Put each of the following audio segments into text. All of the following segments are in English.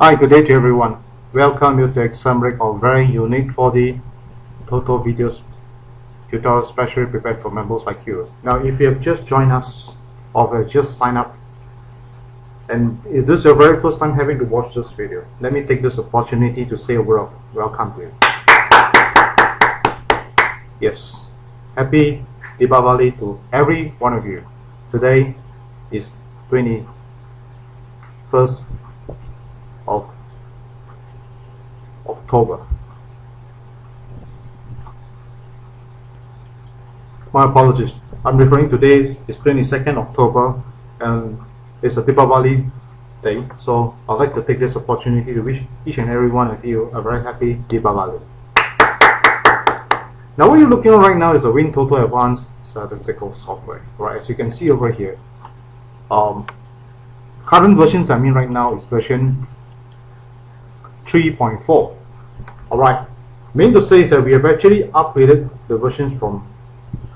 Hi, good day to everyone. Welcome you to Exambric, our very unique 4D Toto videos tutorial specially prepared for members like you. Now, if you have just joined us or have just signed up and if this is your very first time having to watch this video, let me take this opportunity to say a word of welcome to you. Yes, happy Deepavali to every one of you. Today is 21st of October. My apologies. I'm referring today is 22nd October and it's a Deepavali day. So I'd like to take this opportunity to wish each and every one of you a very happy Deepavali. Now what you're looking at right now is a WinTOTO Advance statistical software. Right, as you can see over here. Current versions I mean right now is version 3.4. Alright, mean to say is that we have actually upgraded the versions from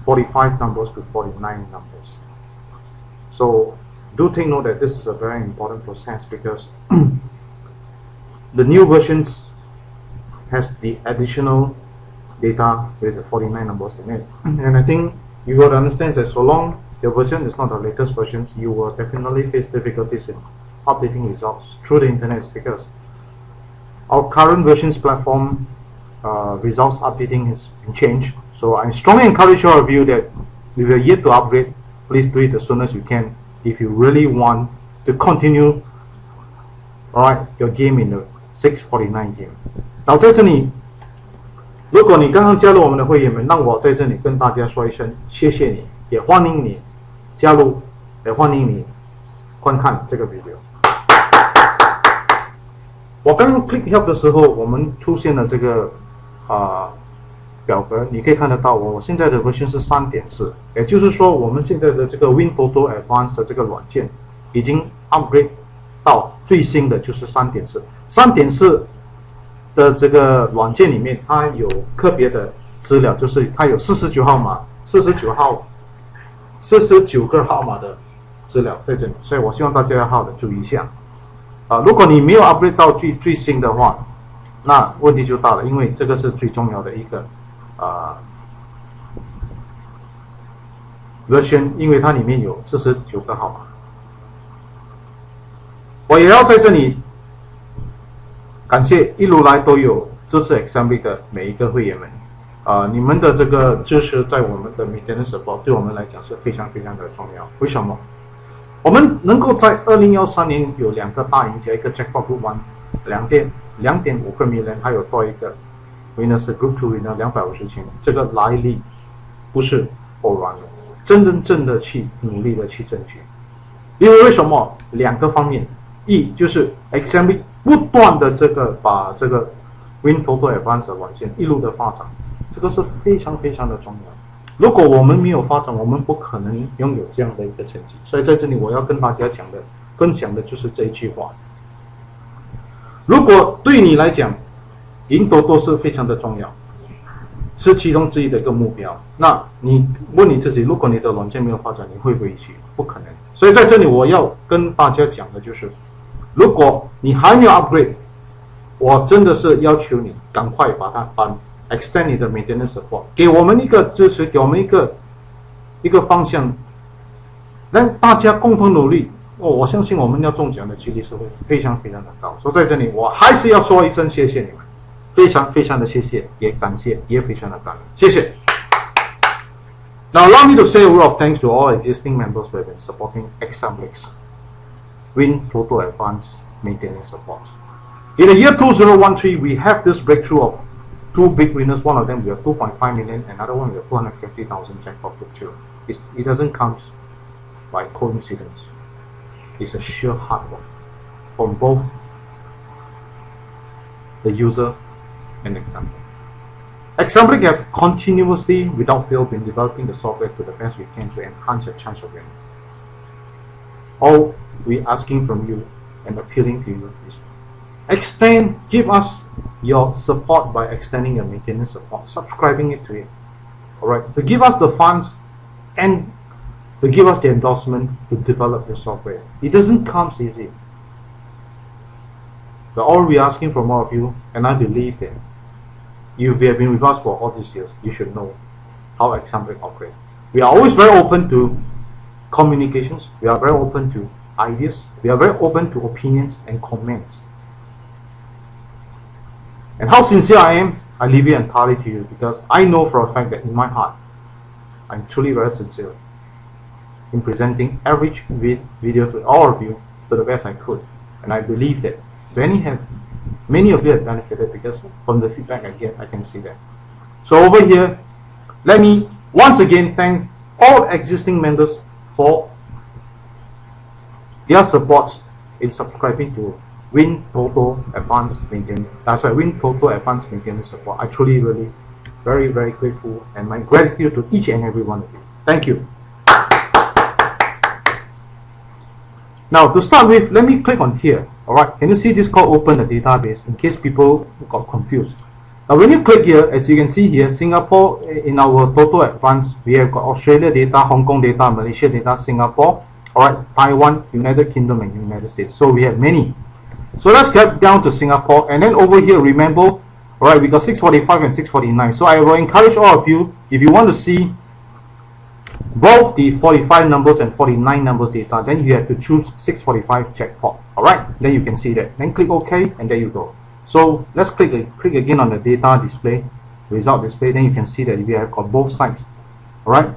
45 numbers to 49 numbers. So do take note that this is a very important process because the new versions has the additional data with the 49 numbers in it. And I think you got to understand that so long your version is not the latest version, you will definitely face difficulties in updating results through the internet because our current versions platform results updating has been changed. So I strongly encourage all of you that if you're yet to upgrade, please do it as soon as you can if you really want to continue your game in the 649 game. 然后在这里，如果你刚刚加入我们的会员们，让我在这里跟大家说一声谢谢你，也欢迎你加入，也欢迎你观看这个 video。我刚刚 click help 的时候，我们出现了这个表格，你可以看得到我现在的 version 是 3.4， 也就是说我们现在的这个 WinTOTO Advance 的这个软件已经 upgrade 到最新的就是 3.4。3.4 的这个软件里面，它有特别的资料，就是它有49号码、49个号码的资料在这里，所以我希望大家要好好的注意一下。如果你没有 upgrade 到最新的话，那问题就大了，因为这个是最重要的一个version， 因为它里面有49个号码。我也要在这里感谢一路来都有支持 Exambric 的每一个会员们，你们的这个支持在我们的 maintenance support 对我们来讲是非常非常的重要。为什么？我们能够在2013年有2个大赢家，一个 Jackpot Group 1 2.5个 million， 还有多一个 winner 是 Group 2 winner 250千，这个来历不是偶然的，真正的去努力的去争取。因为什么？2个方面，一就是 Exambric 不断的把这个 WinTOTO Advance 的软件一路的发展，这个是非常非常的重要。如果我们没有发展，我们不可能拥有这样的一个成绩。所以在这里我要跟大家分享的就是这一句话：如果对你来讲，赢多是非常的重要，是其中之一的一个目标。那你问你自己，如果你的软件没有发展，你会不会去？不可能。所以在这里我要跟大家讲的就是，如果你还没有 upgrade， 我真的是要求你赶快把它extend 你的 maintenance support， 给我们一个支持，给我们一个方向，让大家共同努力。我相信我们要中奖的几率是会非常非常的高。所以在这里我还是要说一声谢谢你们，非常非常的谢谢，也感谢，也非常的感恩，谢谢。Now allow me to say a word of thanks to all existing members who have been supporting Exambric's WinTOTO Advance maintenance support. In the year 2013, we have this breakthrough of 2 big winners. One of them we have 2.5 million, another one we have 250,000 jackpot Group 2. It doesn't come by coincidence. It's a sheer hard work from both the user and Exambric. Exambric have continuously, without fail, been developing the software to the best we can to enhance your chance of winning. All we're asking from you and appealing to you is give us your support by extending your maintenance support, subscribing it to it. Alright, to give us the funds and to give us the endorsement to develop the software. It doesn't come easy. But all we're asking from all of you, and I believe that if you have been with us for all these years, you should know how Exambric operates. We are always very open to communications. We are very open to ideas. We are very open to opinions and comments. And how sincere I am, I leave it entirely to you, because I know for a fact that in my heart, I'm truly very sincere in presenting every video to all of you to the best I could. And I believe that many of you have benefited, because from the feedback I get, I can see that. So over here, let me once again thank all existing members for their support in subscribing to WinTOTO Advance Maintenance. WinTOTO Advance Maintenance support. I truly, really, very, very grateful, and my gratitude to each and every one of you. Thank you. Now, to start with, let me click on here. Alright, can you see this called Open the Database, in case people got confused? Now, when you click here, as you can see here, Singapore, in our TOTO Advance, we have got Australia data, Hong Kong data, Malaysia data, Singapore, alright, Taiwan, United Kingdom, and United States. So we have many. So let's get down to Singapore, and then over here, remember, alright, we got 645 and 649. So I will encourage all of you, if you want to see both the 45 numbers and 49 numbers data, then you have to choose 645 jackpot. Alright, then you can see that. Then click OK, and there you go. So let's click again on the data display, result display. Then you can see that we have got both sides. Alright,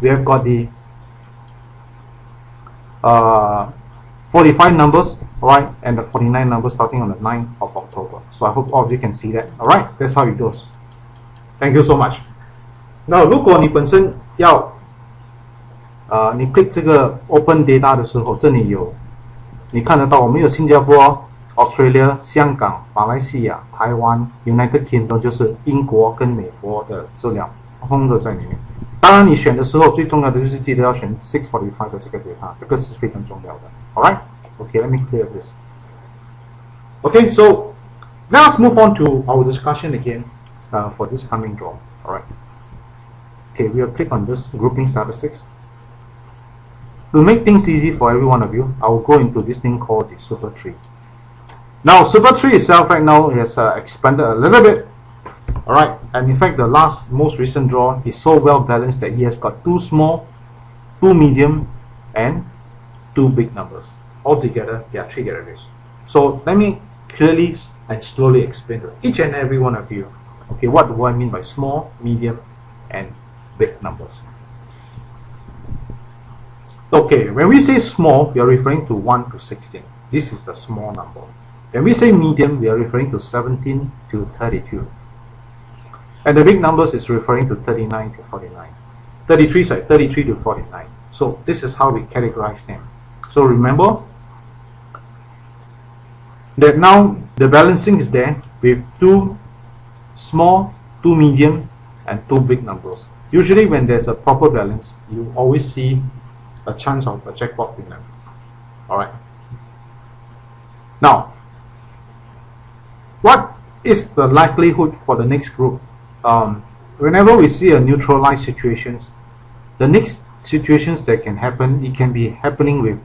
we have got the 45 numbers, alright, and the 49 numbers starting on the 9th of October. So I hope all of you can see that. Alright, that's how it goes. Thank you so much. Now, 如果你本身要你 click 这个 Open Data 的时候，这里有你看得到，我们有新加坡、Australia、香港、马来西亚、台湾、United Kingdom， 就是英国跟美国的资料，通通在里面。当然，你选的时候最重要的就是记得要选645的这个 data， 这个是非常重要的。Alright, okay, let me clear this. Okay, so let's move on to our discussion again for this coming draw. Alright. Okay, we'll click on this grouping statistics. To make things easy for every one of you, I will go into this thing called the super tree. Now, super tree itself right now has expanded a little bit. Alright, and in fact, the most recent draw is so well balanced that he has got 2 small, 2 medium, and 2 big numbers. Altogether, there are 3 categories. So let me clearly and slowly explain to each and every one of you, okay, what do I mean by small, medium, and big numbers. Okay, when we say small, we are referring to 1 to 16. This is the small number. When we say medium, we are referring to 17 to 32. And the big numbers is referring to 39 to 49. 33 to 49. So this is how we categorize them. So remember that now the balancing is there with 2 small, 2 medium, and 2 big numbers. Usually when there's a proper balance, you always see a chance of a jackpot winner. Alright. Now, what is the likelihood for the next group? Whenever we see a neutralized situations, the next situations that can happen, it can be happening with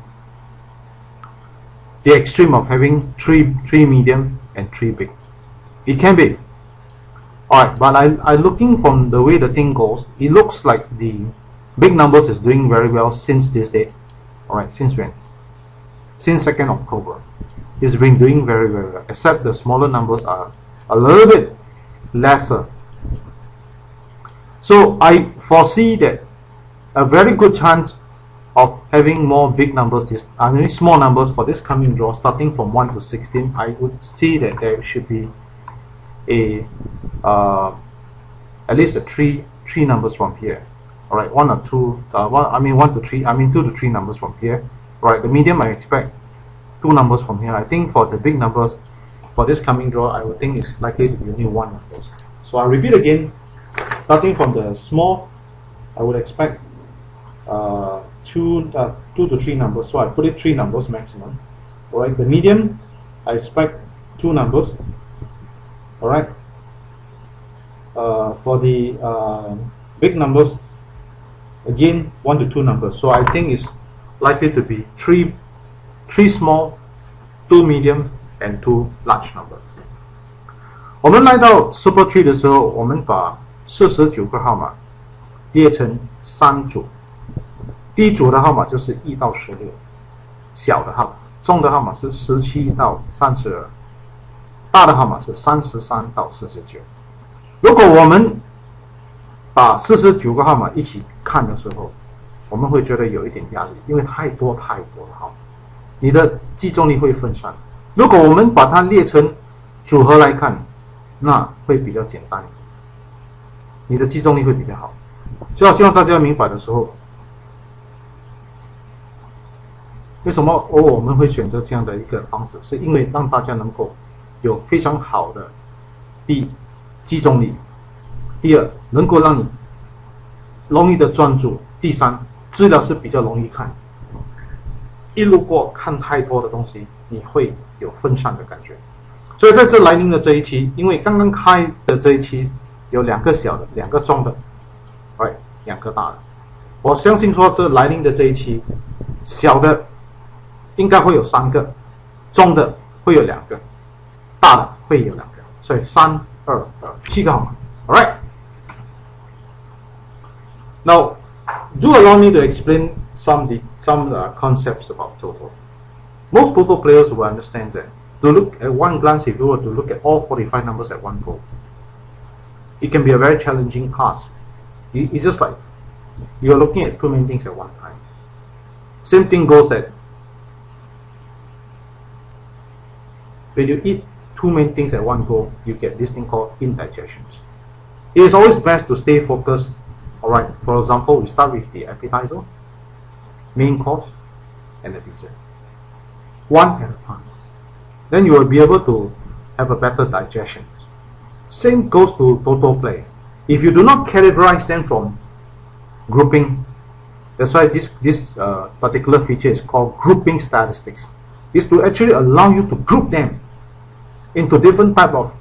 the extreme of having 3 medium and 3 big. It can be. Alright, but I looking from the way the thing goes, it looks like the big numbers is doing very well since this date. Alright, since when? Since 2nd October. It's been doing very, very well, except the smaller numbers are a little bit lesser. So I foresee that a very good chance of having more big numbers, small numbers for this coming draw, starting from 1 to 16, I would see that there should be a at least a three numbers from here. Alright, 1 or 2, 1 to 3, 2 to 3 numbers from here. Right, the medium I expect 2 numbers from here. I think for the big numbers for this coming draw, I would think it's likely to be only 1 of those. So I repeat again, starting from the small, I would expect 2 to 3 numbers. So I put it 3 numbers maximum. Alright, the medium I expect 2 numbers. Alright, for the big numbers, again 1 to 2 numbers. So I think it's likely to be 3 small, 2 medium, and two large numbers。我们来到 Super Tree 的时候，我们把49个号码列成3组，第一组的号码就是1到16，小的号码，中的号码是17到32，大的号码是33到49。如果我们把49个号码一起看的时候，我们会觉得有一点压力，因为太多的号码，你的集中力会分散。如果我们把它列成组合来看，那会比较简单，你的集中力会比较好。所以希望大家明白的时候，为什么我们会选择这样的一个方式，是因为让大家能够有非常好的第一集中力，第二能够让你容易的专注，第三资料是比较容易看。一路过看太多的东西，你会有分散的感觉。所以在这来临的这一期，因为刚刚开的这一期有2个小的，2个中的，2个大的。我相信说这来临的这一期，小的应该会有3个，中的会有2个，大的会有2个，所以3、2、2， 7个号码。All right. Now, do allow me to explain some concepts about TOTO. Most TOTO players will understand that. To look at one glance, if you were to look at all 45 numbers at one go, it can be a very challenging task. It's just like you're looking at too many things at one time. Same thing goes that when you eat too many things at one go, you get this thing called indigestions. It is always best to stay focused. Alright, for example, we start with the appetizer, main course, and the dessert. One at a time. Then you will be able to have a better digestion. Same goes to TOTO play. If you do not categorize them from grouping, that's why this particular feature is called grouping statistics. Is to actually allow you to group them into different type of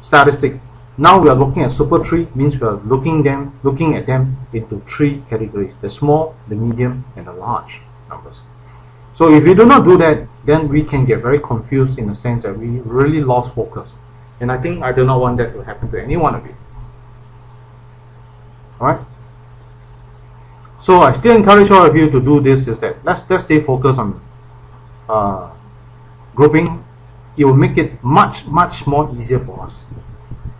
statistics. Now we are looking at Super Tree, means we are looking at them into 3 categories: the small, the medium, and the large numbers. So if we do not do that, then we can get very confused in the sense that we really lost focus. And I think I do not want that to happen to any one of you. Alright? So I still encourage all of you to do this, is that let's stay focused on grouping. It will make it much more easier for us.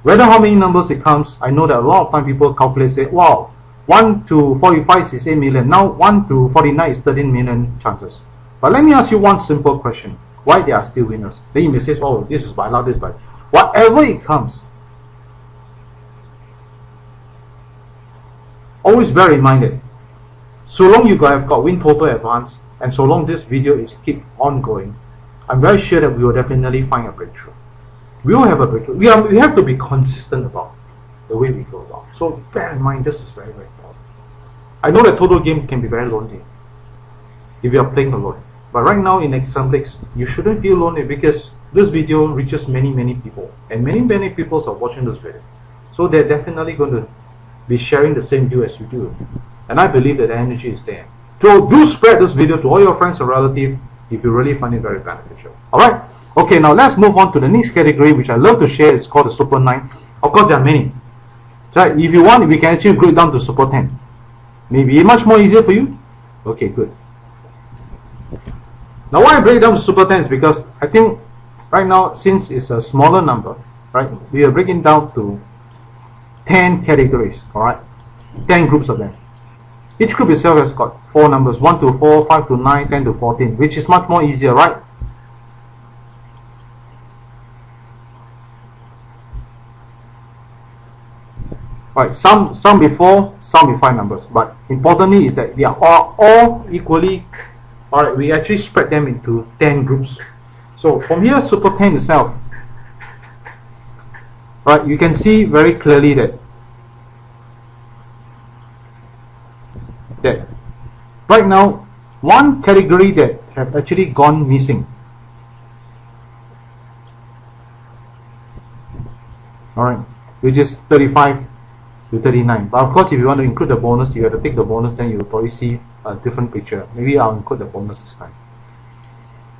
Whether how many numbers it comes, I know that a lot of time people calculate, say, wow, 1 to 45 is 8 million, now 1 to 49 is 13 million chances. But let me ask you one simple question: why they are still winners? Then you may say, oh, this is by luck, this is by whatever it comes. Always bear in mind that so long you have got WinTOTO Advance, and so long this video is keep on going, I'm very sure that we will definitely find a breakthrough. We will have a breakthrough. We have to be consistent about the way we go about. So bear in mind, this is very important. I know that TOTO game can be very lonely if you are playing alone. But right now in Examplix, you shouldn't feel lonely, because this video reaches many people, and many people are watching this video. So they're definitely going to be sharing the same view as you do. And I believe that the energy is there. So do spread this video to all your friends and relatives if you really find it very beneficial. Alright? Okay, now let's move on to the next category, which I love to share. It's called the Super 9. Of course, there are many. So if you want, we can actually group it down to Super 10. Maybe much more easier for you? Okay, good. Now why I break it down to Super 10 is because I think right now, since it's a smaller number, right, we are breaking down to 10 categories, alright? 10 groups of them. Each group itself has got 4 numbers, 1 to 4, 5 to 9, 10 to 14, which is much more easier, right? Right, some before, some with 5 numbers, but importantly is that they are all equally. Alright, we actually spread them into 10 groups. So from here, Super 10 itself, right, you can see very clearly that right now, one category that have actually gone missing. Alright, which is 35 to 39. But of course, if you want to include the bonus, you have to take the bonus, then you will probably see a different picture. Maybe I'll include the bonus this time.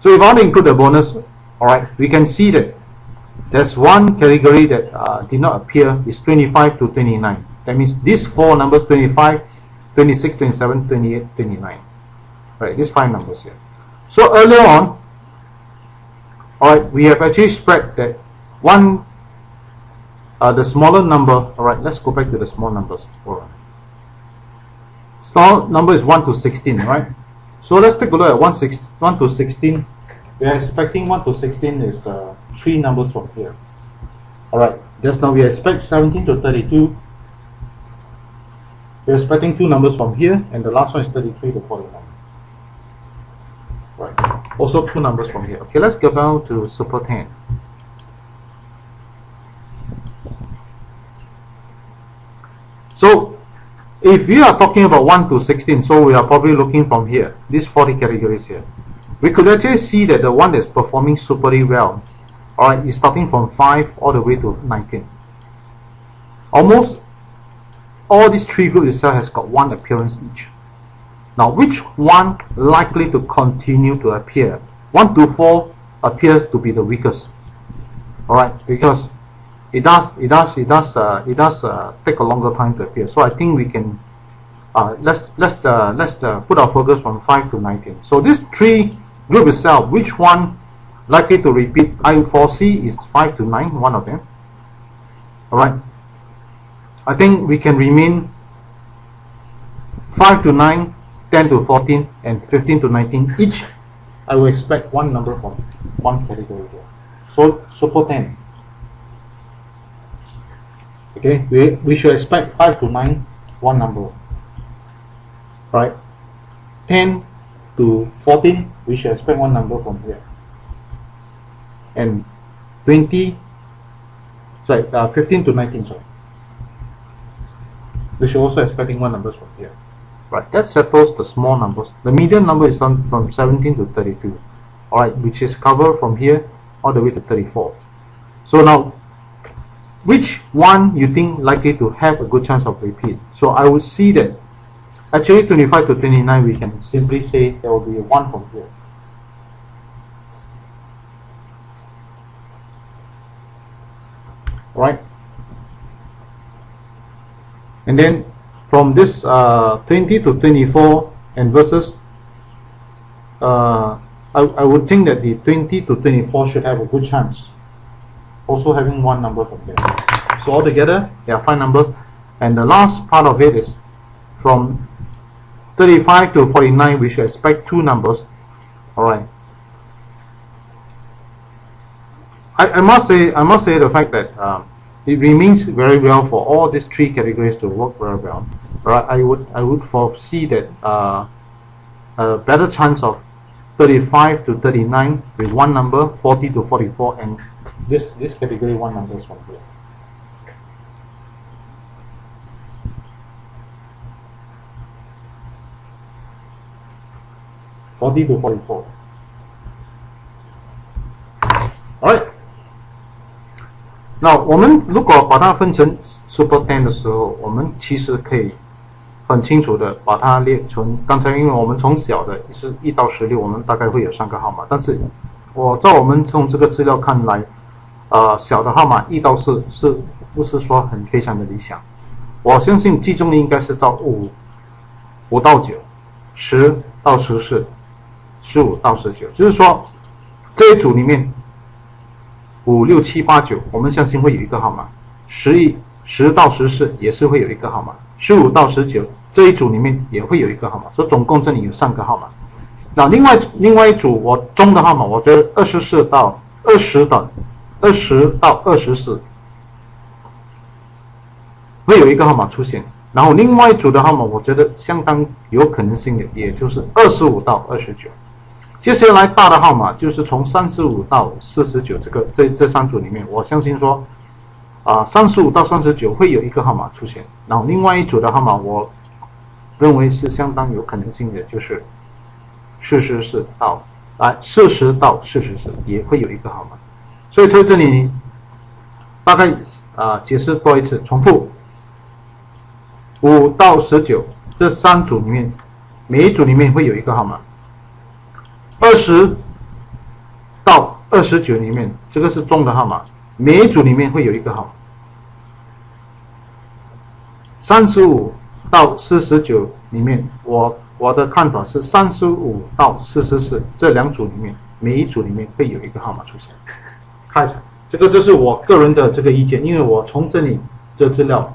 So if I want to include the bonus, All right, we can see that there's one category that did not appear is 25 to 29. That means these four numbers 25, 26, 27, 28, 29. Right, these five numbers here. So earlier on, all right, we have actually spread that one, the smaller number. All right, let's go back to the small numbers. All right. Small number is 1 to 16, right? So let's take a look at 1 to 16. We are expecting 1 to 16 is three numbers from here. All right, just now we expect 17 to 32. We're expecting two numbers from here, and the last one is 33 to 49. Right, also two numbers from here. Okay, let's go down to Super 10. So if we are talking about 1 to 16, so we are probably looking from here, these 40 categories here. We could actually see that the one that's performing superly well, alright, is starting from 5 all the way to 19. Almost all these three groups itself has got one appearance each. Now, which one likely to continue to appear? 1 to 4 appears to be the weakest. Alright, because it does take a longer time to appear. So I think we can let's put our focus from 5 to 19. So this three group itself, which one likely to repeat? I foresee is 5 to 9, one of them. Alright, I think we can remain 5 to 9, 10 to 14, and 15 to 19 each. I will expect one number from one category here. So Super 10. Okay, we should expect 5 to 9, one number. Right? 10 to 14, we should expect one number from here. And 15 to 19, sorry. We should also expecting one numbers from here. Right, that settles the small numbers. The medium number is from 17 to 32. Alright, which is covered from here all the way to 34. So now, which one you think likely to have a good chance of repeat? So I would see that actually 25 to 29, we can simply say there will be one from here. Right? And then from this 20 to 24 and versus, I would think that the 20 to 24 should have a good chance also having one number from there. So altogether there are 5 numbers, and the last part of it is from 35 to 49, we should expect 2 numbers. Alright, I must say the fact that it remains very well for all these 3 categories to work very well. Right, I would foresee that a better chance of 35 to 39 with one number, 40 to 44, and this category one numbers from here. (40 to 44). Alright.那我们如果把它分成 Super 10的时候，我们其实可以很清楚的把它列成刚才，因为我们从小的是1到16，我们大概会有3个号码，但是我们从这个资料看来，小的号码1到4是不是说很非常的理想？我相信集中力应该是到5到9、10到14、15到19，就是说这一组里面5、6、7、8、9，我们相信会有一个号码；10到14也是会有一个号码；15到19这一组里面也会有一个号码，所以总共这里有3个号码。那另外一组我中的号码，我觉得20到24会有一个号码出现。然后另外一组的号码，我觉得相当有可能性的，也就是25到29。接下来大的号码就是从35到49这3组里面，我相信说35到39会有一个号码出现。然后另外一组的号码，我认为是相当有可能性的，就是40到44也会有一个号码。所以在这里大概解释多一次，重复5到19这3组里面，每一组里面会有一个号码。20到29里面，这个是中的号码，每一组里面会有一个号码。35到49里面，我的看法是35到44这两组里面，每一组里面会有一个号码出现。开场，这个就是我个人的这个意见，因为我从这里这资料，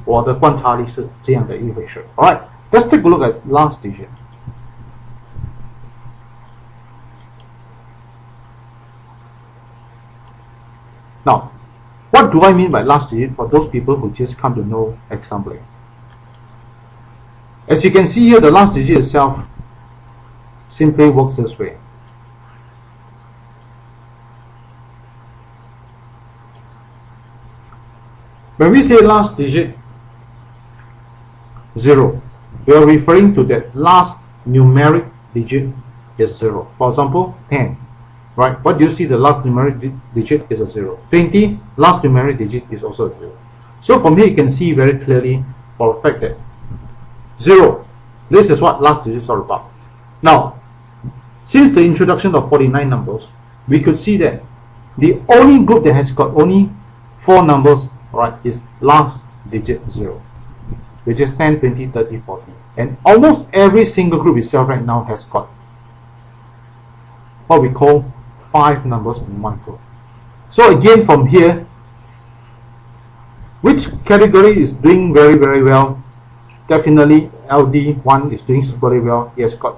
我的观察力是这样的一回事。Alright, let's take a look at last digit. Now, what do I mean by last digit for those people who just come to know exampling? As you can see here, the last digit itself simply works this way. When we say last digit 0, we are referring to that last numeric digit is 0. For example, 10. Right? What do you see? The last numeric digit is a 0. 20, last numeric digit is also a 0. So from here you can see very clearly for a fact that 0, this is what last digits are about. Now, since the introduction of 49 numbers, we could see that the only group that has got only 4 numbers, right, is last digit 0, which is 10, 20, 30, 40. And almost every single group itself right now has got what we call 5 numbers in one group. So again, from here, which category is doing very, very well? Definitely LD1 is doing super well. He has got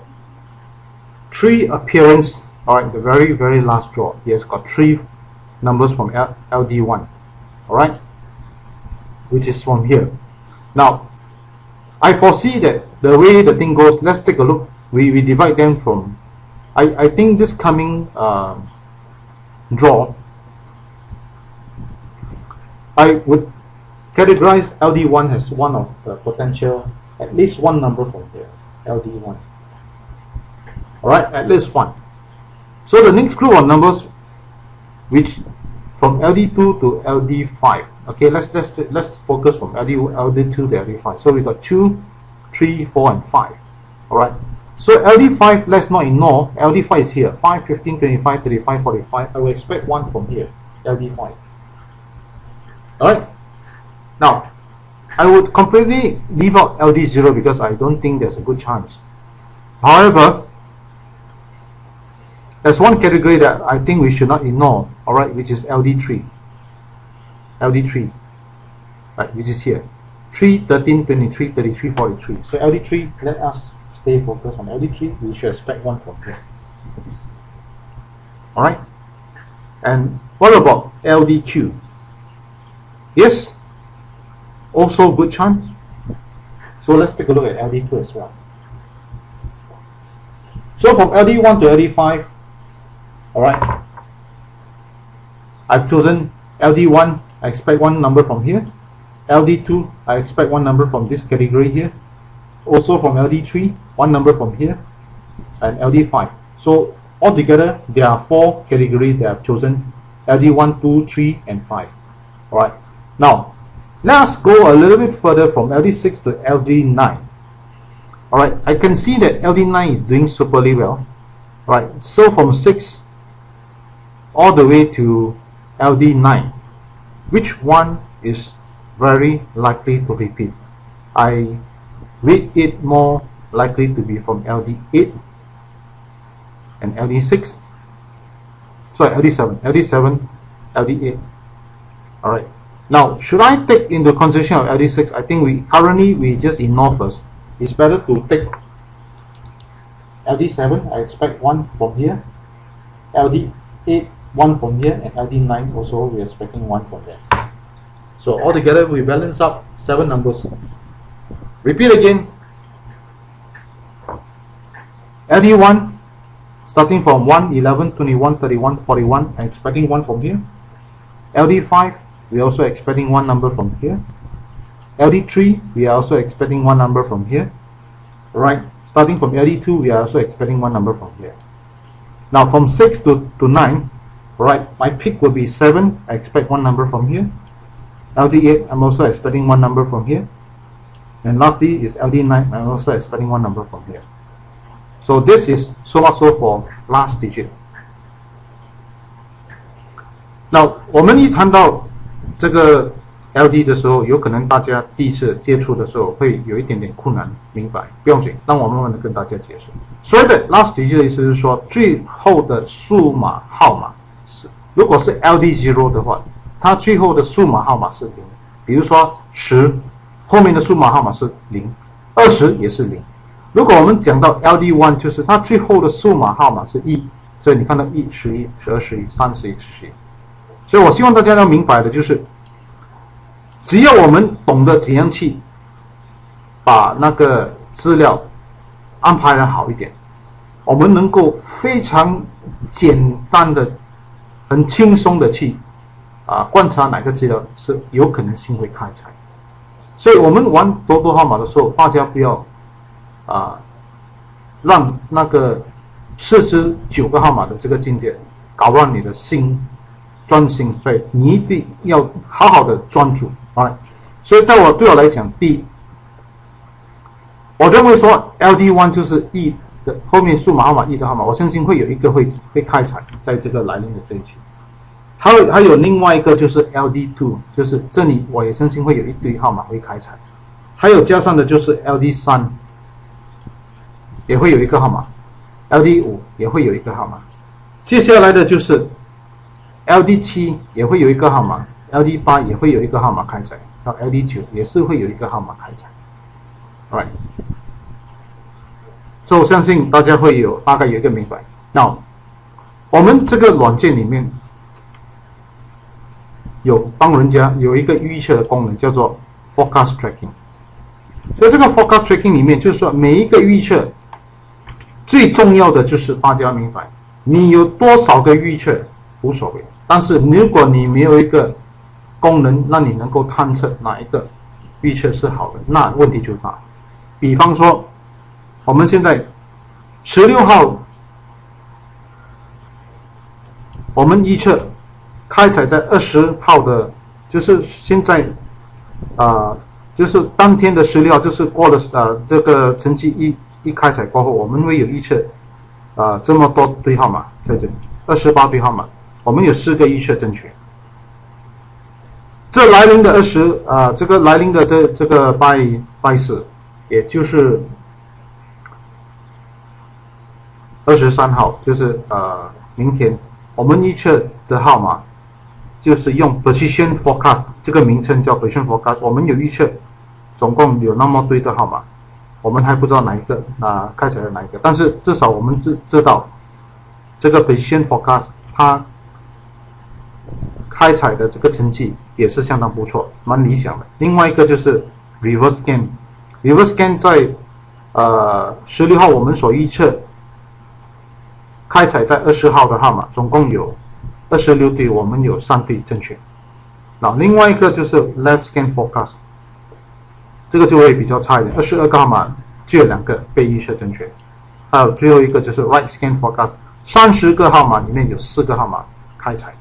3 appearance. Alright, the very, very last draw. He has got 3 numbers from LD1. Alright, which is from here. Now, I foresee that the way the thing goes, let's take a look. We divide them from, I think this coming draw, I would categorize LD1 as one of the potential, at least one number from here, LD1. Alright, at least one. So the next group of numbers, which from LD2 to LD5. Okay, let's focus from LD2 to LD5. So we got 2, 3, 4, and 5. Alright. So LD5, let's not ignore. LD5 is here. 5, 15, 25, 35, 45. I will expect 1 from here. LD5. Alright. Now, I would completely leave out LD0 because I don't think there's a good chance. However, there's one category that I think we should not ignore, alright, which is LD3. LD3, right, which is here. 3, 13, 23, 33, 43. So LD3, let us stay focused on LD3. We should expect 1 from here. Alright. And what about LDQ? Yes, also good chance. So let's take a look at LD2 as well. So from LD1 to LD5, alright, I've chosen LD1, I expect 1 number from here. LD2, I expect 1 number from this category here. Also from LD3, 1 number from here. And LD5. So altogether, there are 4 categories that I've chosen. LD1, 2, 3, and 5. Alright. Now, let's go a little bit further from LD6 to LD9. Alright, I can see that LD9 is doing superly well. Right, so from 6 all the way to LD9, which one is very likely to repeat? I read it more likely to be from LD8 and LD6. Sorry, LD7, LD8. Alright. Now, should I take into consideration of LD6? I think we just ignore first. It's better to take LD7, I expect 1 from here. LD8, 1 from here, and LD9 also we're expecting 1 from there. So altogether we balance up 7 numbers. Repeat again. LD1 starting from 1, 11, 21, 31, 41, I'm expecting 1 from here. LD5, we are also expecting 1 number from here. LD3, we are also expecting 1 number from here. Right, starting from LD2, we are also expecting 1 number from here. Now from 6 to 9, right, my pick will be 7, I expect 1 number from here. LD8, I'm also expecting 1 number from here. And lastly is LD9, I'm also expecting 1 number from here. So this is so much so for last digit. 那我们一谈到这个 LD 的时候，有可能大家第一次接触的时候会有一点点困难明白，不用紧，让我慢慢的跟大家解释。所谓的 last digit 的意思是说，最后的数码号码是，如果是 LD0 的话，它最后的数码号码是0，比如说10，后面的数码号码是0，20也是0。如果我们讲到 LD1，就是它最后的数码号码是1，所以你看到1、11、12、11、31、11。所以我希望大家要明白的就是，只要我们懂得怎样去把那个资料安排的好一点，我们能够非常简单的、很轻松的去观察哪个资料是有可能性会开采。所以我们玩多多号码的时候，大家不要让那个49个号码的这个境界搞乱你的专心，所以你一定要好好的专注。所以对我来讲，我认为说 LD1 就是1的后面数码号码1的号码，我相信会有一个会开采在这个来临的这一期。还有另外一个就是 LD2， 就是这里我也相信会有一堆号码会开采。还有加上的就是 LD3 也会有一个号码， LD5 也会有一个号码。接下来的就是LD7 也会有一个号码， LD8 也会有一个号码开采，到 LD9 也是会有一个号码开采。Alright， 所以我相信大家会大概有一个明白。那我们这个软件里面帮人家有一个预测的功能，叫做 Forecast Tracking。所以这个 Forecast Tracking 里面就是说，每一个预测最重要的就是大家明白，你有多少个预测无所谓，但是如果你没有一个功能让你能够探测哪一个预测是好的，那问题就大。比方说我们现在16号我们预测开采在20号的，就是现在就是当天的16号，就是过了这个成绩一开采过后，我们会有预测这么多堆号码在这里，28堆号码，我们有4个预测正确。这来临的这个来临的这个拜四，也就是23号，就是明天，我们预测的号码就是用 Precision Forecast 这个名称叫 Precision Forecast， 我们有预测总共有那么多的号码，我们还不知道哪一个开采的哪一个，但是至少我们知道这个 Precision Forecast 它开采的这个成绩也是相当不错，蛮理想的。另外一个就是 Reverse Scan，Reverse Scan 在16号我们所预测开采在20号的号码，总共有26对，我们有3对正确。那另外一个就是 Left Scan Forecast， 这个就会比较差一点，22个号码就有2个被预测正确。还有最后一个就是 Right Scan Forecast， 30个号码里面有4个号码开采。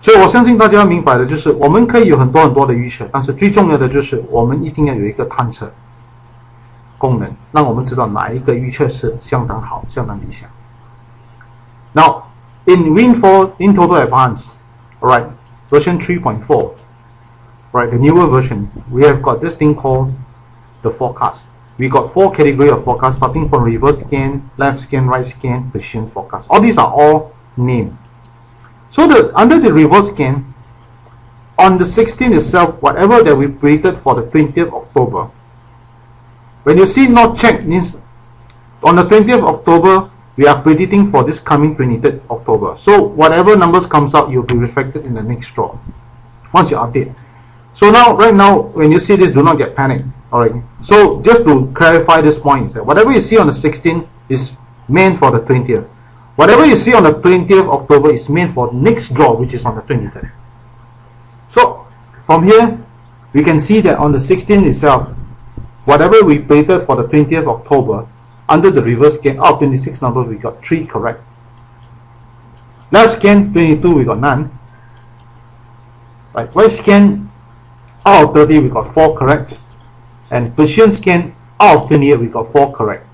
所以我相信大家要明白的就是，我们可以有很多的预测，但是最重要的就是我们一定要有一个探测功能，让我们知道哪一个预测是相当好、相当理想。Now, in WinTOTO Advance, right, version 3.4, right, the newer version, we have got this thing called the forecast. We got 4 categories of forecast, starting from reverse scan, left scan, right scan, precision forecast. All these are all named. So under the reverse scan, on the 16th itself, whatever that we predicted for the 20th October, when you see not checked, means on the 20th October, we are predicting for this coming 23rd October. So whatever numbers comes out, you'll be reflected in the next draw once you update. So right now, when you see this, do not get panicked. Alright. So just to clarify this point, whatever you see on the 16th is meant for the 20th. Whatever you see on the 20th October is meant for next draw, which is on the 23rd. So from here, we can see that on the 16th itself, whatever we predicted for the 20th October, under the reverse scan, out of 26 numbers, we got 3 correct. Left scan, 22, we got none. Right scan, out of 30, we got 4 correct. And precision scan, out of 28, we got 4 correct.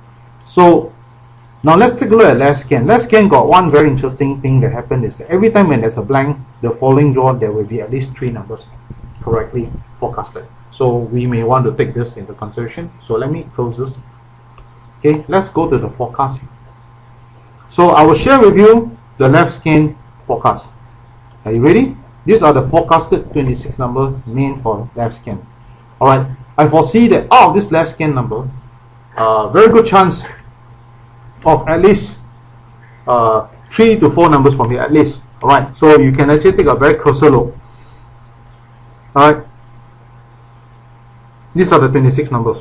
So Now let's take a look at left scan. Left scan got one very interesting thing that happened is that every time when there's a blank, the following draw, there will be at least 3 numbers correctly forecasted. So we may want to take this into consideration. So let me close this. Okay, let's go to the forecast. So I will share with you the left scan forecast. Are you ready? These are the forecasted 26 numbers meant for left scan. Alright, I foresee that out of this left scan number, very good chance of at least 3 to 4 numbers from here at least. Alright, so you can actually take a very closer look. Alright, these are the 26 numbers.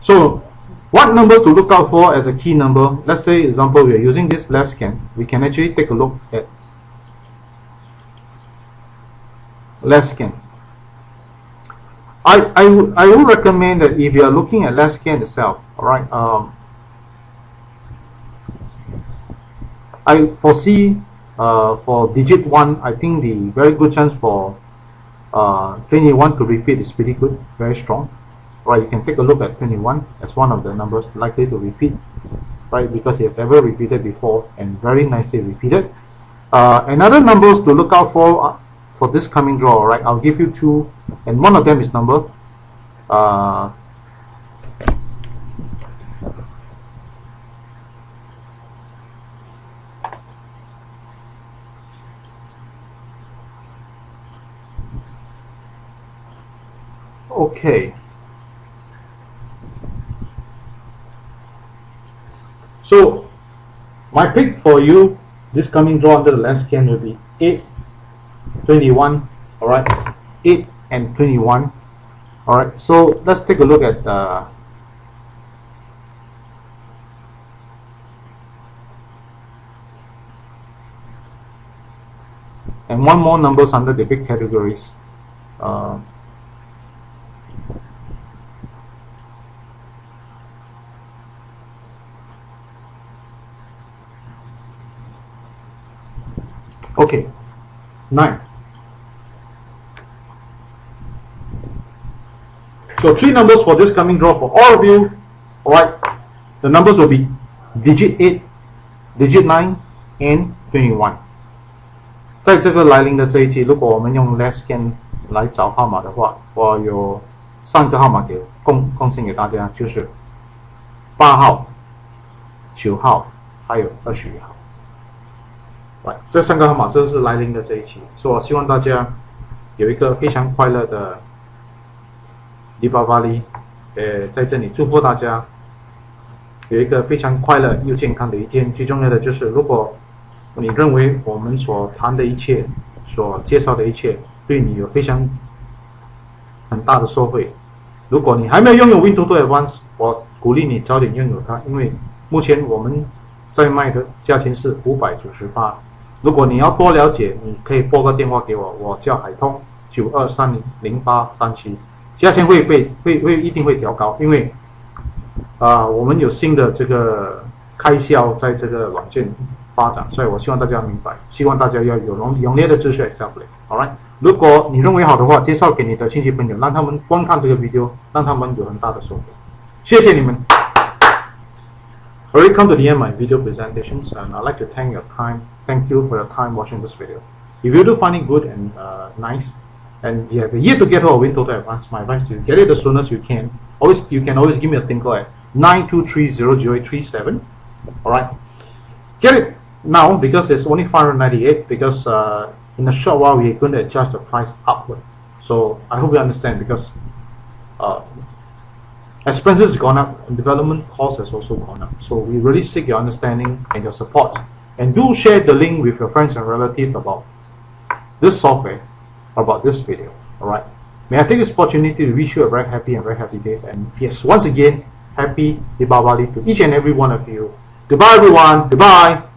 So what numbers to look out for as a key number? Let's say example we are using this left scan. We can actually take a look at left scan. I would recommend that if you are looking at left scan itself, alright, I foresee for digit 1, I think the very good chance for 21 to repeat is pretty good, very strong. Right, you can take a look at 21 as one of the numbers likely to repeat, right, because it has ever repeated before and very nicely repeated. Another numbers to look out for this coming draw, right, I'll give you 2, and one of them is number okay. So my pick for you this coming draw under the left scan will be 8, 21, alright, 8 and 21. Alright, so let's take a look at and one more numbers under the big categories. Okay, 9. So 3 numbers for this coming draw for all of you. Alright, the numbers will be digit 8, digit 9 and 21. 在这个来临的这一期，如果我们用 left scan 来找号码的话，我有3个号码给贡献给大家，就是8号、9号还有21号。这3个号码，这是来临的这一期，所以我希望大家有一个非常快乐的迪巴巴利，在这里祝福大家有一个非常快乐又健康的一天。最重要的就是，如果你认为我们所谈的一切、所介绍的一切对你有非常很大的收获，如果你还没有拥有 WinTOTO Advance， 我鼓励你早点拥有它，因为目前我们在卖的价钱是598。如果你要多了解，你可以拨个电话给我，我叫海通92300837，价钱一定会调高，因为我们有新的这个开销在这个软件发展，所以我希望大家明白，希望大家要有勇烈的支持 Exactly， Alright， 如果你认为好的话，介绍给你的亲戚朋友，让他们观看这个 video， 让他们有很大的收获。谢谢你们。Already come to the end of my video presentations, and I'd like to thank you for your time watching this video. If you do find it good and nice, and you have yet to get hold of WinTOTO Advance, my advice to you, get it as soon as you can. You can always give me a tinkle at 92300837. Alright, get it now because it's only 598. Because in a short while we're going to adjust the price upward. So I hope you understand, because expenses has gone up and development cost has also gone up. So we really seek your understanding and your support. And do share the link with your friends and relatives about this software, about this video. Alright. May I take this opportunity to wish you a very happy days. And yes, once again, happy Deepavali to each and every one of you. Goodbye everyone. Goodbye.